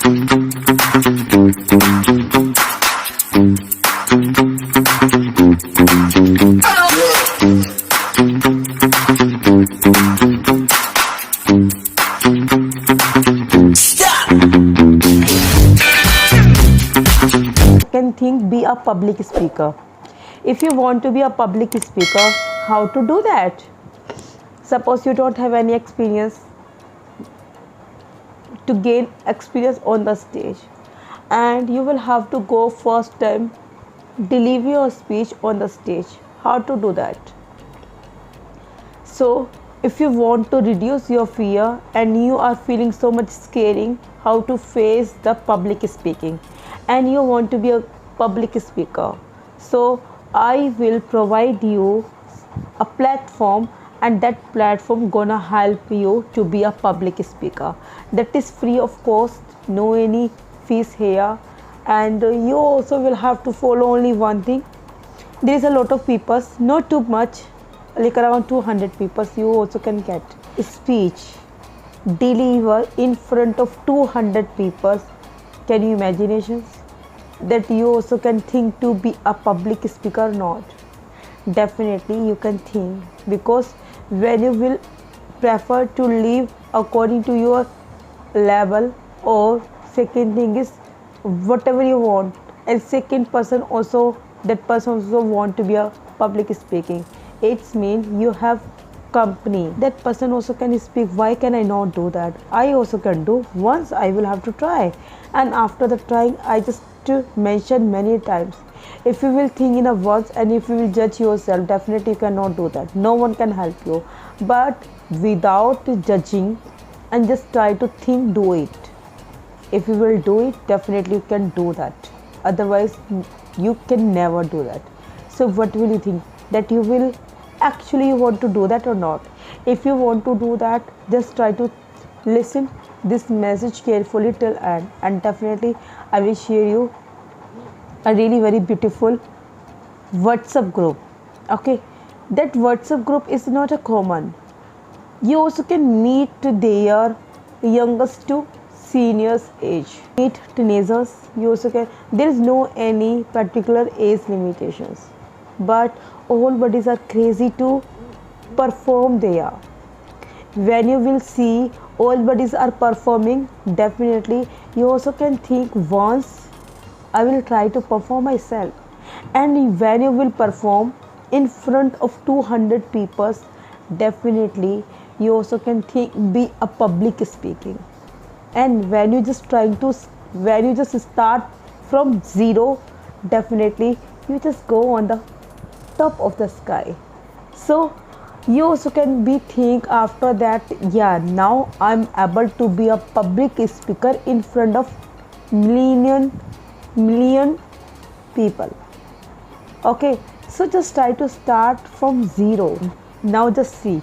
Can think be a public speaker. If you want to be a public speaker, how to do that? Suppose you don't have any experience. To gain experience on the stage, and you will have to go first time deliver your speech on the stage. How to do that? So if you want to reduce your fear and you are feeling so much scaring how to face the public speaking, and you want to be a public speaker, so I will provide you a platform, and that platform gonna help you to be a public speaker. That is free of cost, no any fees here, and you also will have to follow only one thing. There is a lot of people, not too much, like around 200 people. You also can get speech deliver in front of 200 people. Can you imagine that you also can think to be a public speaker or not? Definitely you can think, because when you will prefer to live according to your level, or second thing is whatever you want, and second person also, that person also want to be a public speaking. It's mean you have company, that person also can speak. Why can I not do that? I also can do. Once I will have to try, and after the trying I just mention many times. If you will think in a words and if you will judge yourself, definitely you cannot do that. No one can help you. But without judging and just try to think, do it. If you will do it, definitely you can do that. Otherwise you can never do that. So what will you think, that you will actually want to do that or not? If you want to do that, just try to listen this message carefully till end, and definitely I will share you a really very beautiful WhatsApp group. Okay, that WhatsApp group is not a common. You also can meet their youngest to seniors age, meet teenagers. You also can, there is no any particular age limitations, but all bodies are crazy to perform there. When you will see all bodies are performing, definitely you also can think once I will try to perform myself. And when you will perform in front of 200 people, definitely you also can think be a public speaking. And when you just start from zero, definitely you just go on the top of the sky. So you also can be think after that, yeah, now I'm able to be a public speaker in front of million people. Okay, so just try to start from zero. Now just see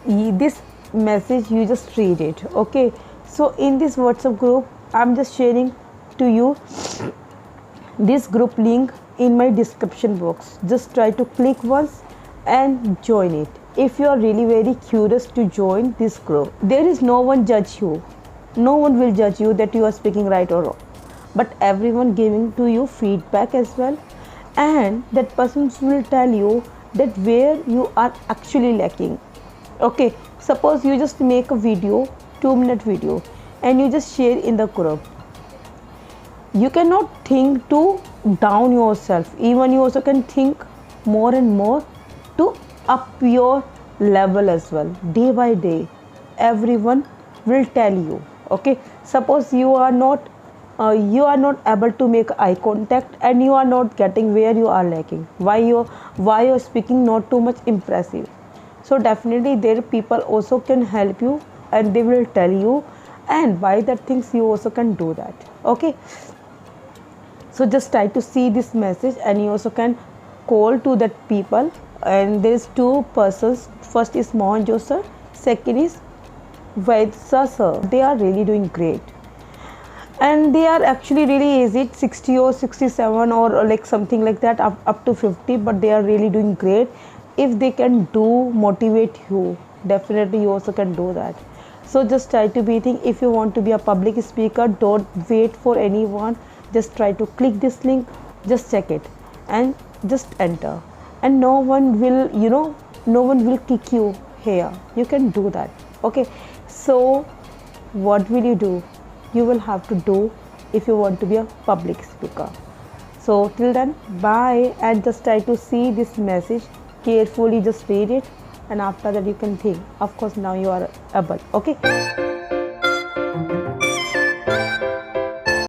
this message, you just read it. Okay, so in this WhatsApp group I'm just sharing to you this group link in my description box. Just try to click once and join it. If you are really very curious to join this group, there is no one judge you, no one will judge you that you are speaking right or wrong, but everyone giving to you feedback as well, and that person will tell you that where you are actually lacking. Okay, suppose you just make a video, 2-minute video, and you just share in the group. You cannot think to down yourself, even you also can think more and more to up your level as well. Day by day everyone will tell you. Okay, suppose you are not able to make eye contact, and you are not getting where you are lacking, why you're speaking not too much impressive. So definitely there people also can help you, and they will tell you, and by that things you also can do that. Okay, so just try to see this message, and you also can call to that people. And there is 2 persons, first is Mohanjo sir, second is Vaidsa sir. They are really doing great, and they are actually really easy, 60 or 67 or like something like that, up to 50, but they are really doing great. If they can do motivate you, definitely you also can do that. So just try to be think, if you want to be a public speaker, don't wait for anyone, just try to click this link, just check it and just enter, and no one will, no one will kick you here, you can do that. Okay, so what will you do? You will have to do if you want to be a public speaker. So till then, bye, and just try to see this message carefully, just read it, and after that you can think. Of course, now you are able. Okay.